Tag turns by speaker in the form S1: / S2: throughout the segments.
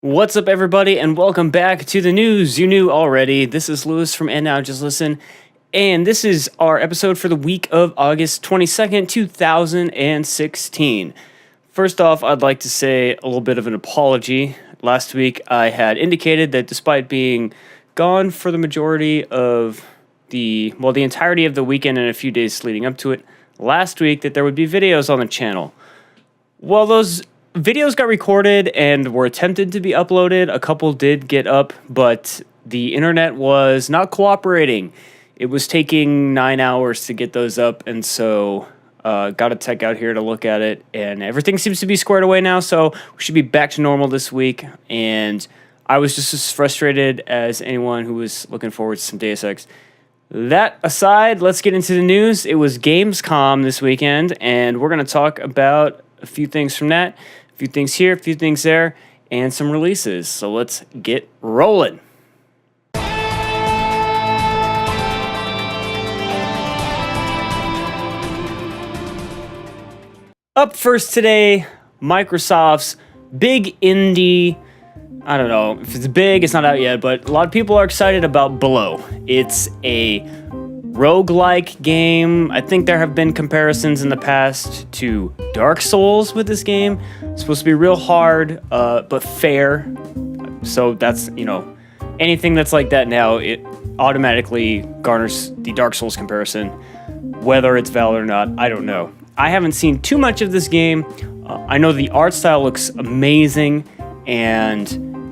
S1: What's up, everybody, and welcome back to the news you knew already. This is Lewis from andnowjustlisten, and this is our episode for the week of August 22nd, 2016. First off, I'd like to say a little bit of an apology. Last week, I had indicated that despite being gone for the majority of the entirety of the weekend and a few days leading up to it last week, that there would be videos on the channel. Well, those videos got recorded and were attempted to be uploaded. A couple did get up, but the internet was not cooperating. It was taking 9 hours to get those up, and so got a tech out here to look at it, and everything seems to be squared away now, so we should be back to normal this week. And I was just as frustrated as anyone who was looking forward to some Deus Ex. That aside, let's get into the news. It was Gamescom this weekend, and we're going to talk about a few things from that. A few things here, a few things there, and some releases. So let's get rolling. Up first today, Microsoft's big indie. I don't know if it's big, it's not out yet, but a lot of people are excited about Below. It's a roguelike game. I think there have been comparisons in the past to Dark Souls with this game. It's supposed to be real hard, but fair. So that's, anything that's like that now, it automatically garners the Dark Souls comparison. Whether it's valid or not, I don't know. I haven't seen too much of this game. I know the art style looks amazing, and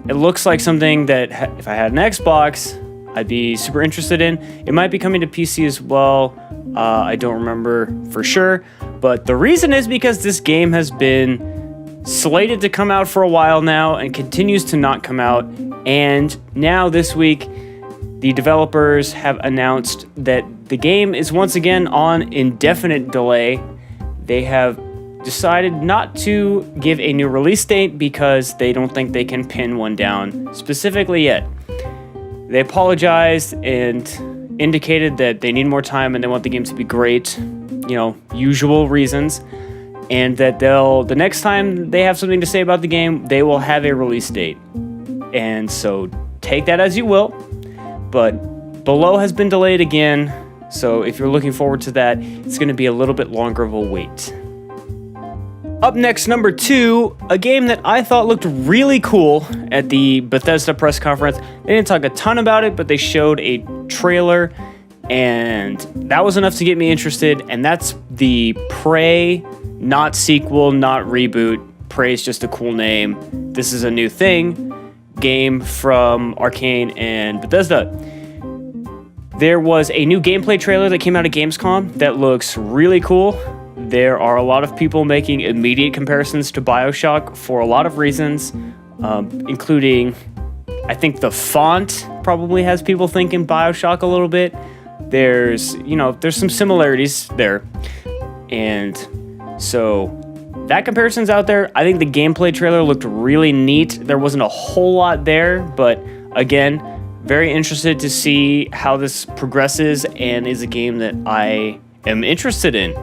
S1: it looks like something that if I had an Xbox, I'd be super interested in. It might be coming to PC as well. I don't remember for sure. But the reason is because this game has been slated to come out for a while now and continues to not come out. And now this week, the developers have announced that the game is once again on indefinite delay. They have decided not to give a new release date because they don't think they can pin one down specifically yet. They apologized and indicated that they need more time and they want the game to be great, usual reasons, and that the next time they have something to say about the game, they will have a release date. And so take that as you will, but Below has been delayed again, so if you're looking forward to that, it's going to be a little bit longer of a wait. Up next, number 2, a game that I thought looked really cool at the Bethesda press conference. They didn't talk a ton about it, but they showed a trailer, and that was enough to get me interested, and that's the Prey, not sequel, not reboot. Prey is just a cool name. This is a new thing, game from Arcane and Bethesda. There was a new gameplay trailer that came out at Gamescom that looks really cool. There are a lot of people making immediate comparisons to BioShock for a lot of reasons, including, I think the font probably has people thinking BioShock a little bit. There's some similarities there. And so that comparison's out there. I think the gameplay trailer looked really neat. There wasn't a whole lot there, but again, very interested to see how this progresses and is a game that I am interested in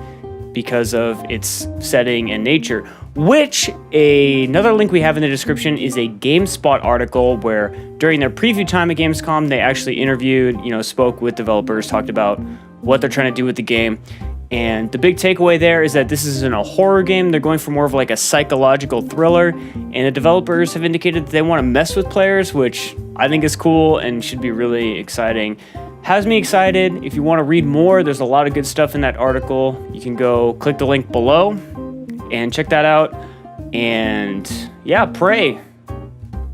S1: because of its setting and nature, which another link we have in the description is a GameSpot article where during their preview time at Gamescom, they actually interviewed, spoke with developers, talked about what they're trying to do with the game. And the big takeaway there is that this isn't a horror game. They're going for more of like a psychological thriller. And the developers have indicated that they want to mess with players, which I think is cool and should be really exciting. Has me excited. If you want to read more, there's a lot of good stuff in that article. You can go click the link below and check that out. And yeah, Prey.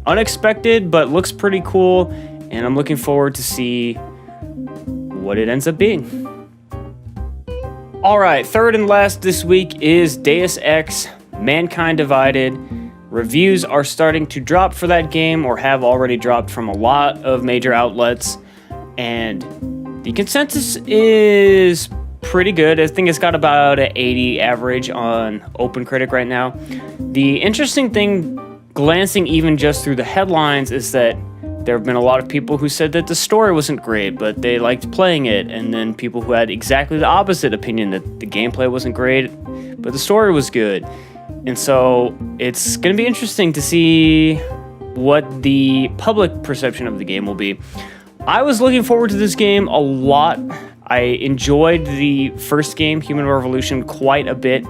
S1: Unexpected, but looks pretty cool. And I'm looking forward to see what it ends up being. All right, third and last this week is Deus Ex: Mankind Divided. Reviews are starting to drop for that game, or have already dropped from a lot of major outlets. And the consensus is pretty good. I think it's got about an 80 average on OpenCritic right now. The interesting thing, glancing even just through the headlines, is that there have been a lot of people who said that the story wasn't great, but they liked playing it, and then people who had exactly the opposite opinion, that the gameplay wasn't great, but the story was good. And so it's going to be interesting to see what the public perception of the game will be. I was looking forward to this game a lot. I enjoyed the first game, Human Revolution, quite a bit,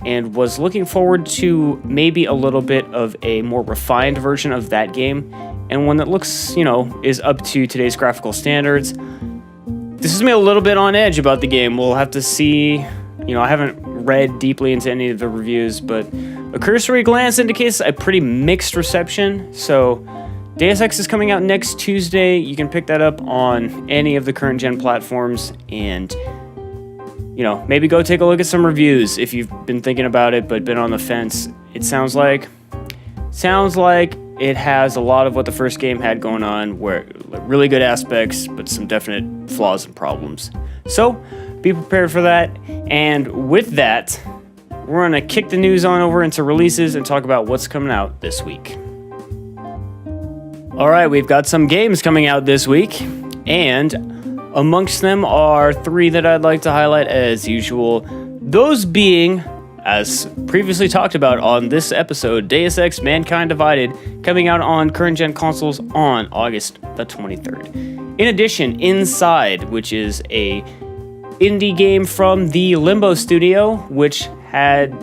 S1: and was looking forward to maybe a little bit of a more refined version of that game, and one that looks, is up to today's graphical standards. This has me a little bit on edge about the game. We'll have to see. I haven't read deeply into any of the reviews, but a cursory glance indicates a pretty mixed reception. So Deus Ex is coming out next Tuesday. You can pick that up on any of the current gen platforms, and maybe go take a look at some reviews if you've been thinking about it but been on the fence. It sounds like it has a lot of what the first game had going on, where really good aspects but some definite flaws and problems. So be prepared for that. And with that, we're going to kick the news on over into releases and talk about what's coming out this week. All right, we've got some games coming out this week, and amongst them are 3 that I'd like to highlight as usual. Those being, as previously talked about on this episode, Deus Ex Mankind Divided, coming out on current gen consoles on August the 23rd. In addition, Inside, which is a indie game from the Limbo studio, which had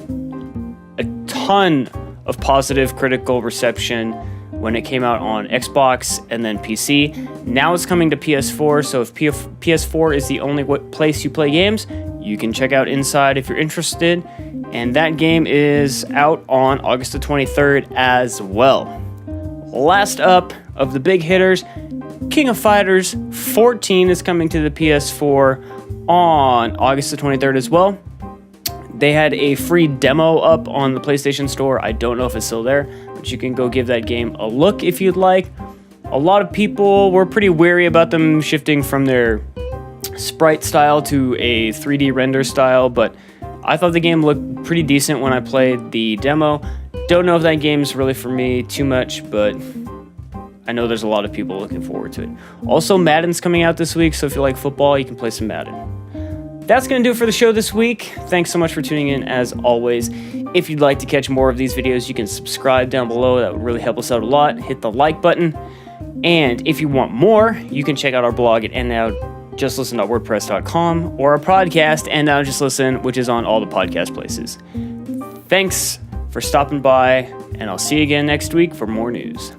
S1: a ton of positive critical reception when it came out on Xbox and then PC. Now it's coming to PS4, so if PS4 is the only place you play games, you can check out Inside if you're interested. And that game is out on August the 23rd as well. Last up of the big hitters, King of Fighters 14 is coming to the PS4 on August the 23rd as well. They had a free demo up on the PlayStation Store. I don't know if it's still there, but you can go give that game a look if you'd like. A lot of people were pretty wary about them shifting from their sprite style to a 3D render style, but I thought the game looked pretty decent when I played the demo. Don't know if that game's really for me too much, but I know there's a lot of people looking forward to it. Also, Madden's coming out this week, so if you like football, you can play some Madden. That's going to do it for the show this week. Thanks so much for tuning in, as always. If you'd like to catch more of these videos, you can subscribe down below. That would really help us out a lot. Hit the like button. And if you want more, you can check out our blog at andnowjustlisten.wordpress.com or our podcast, And Now Just Listen, which is on all the podcast places. Thanks for stopping by, and I'll see you again next week for more news.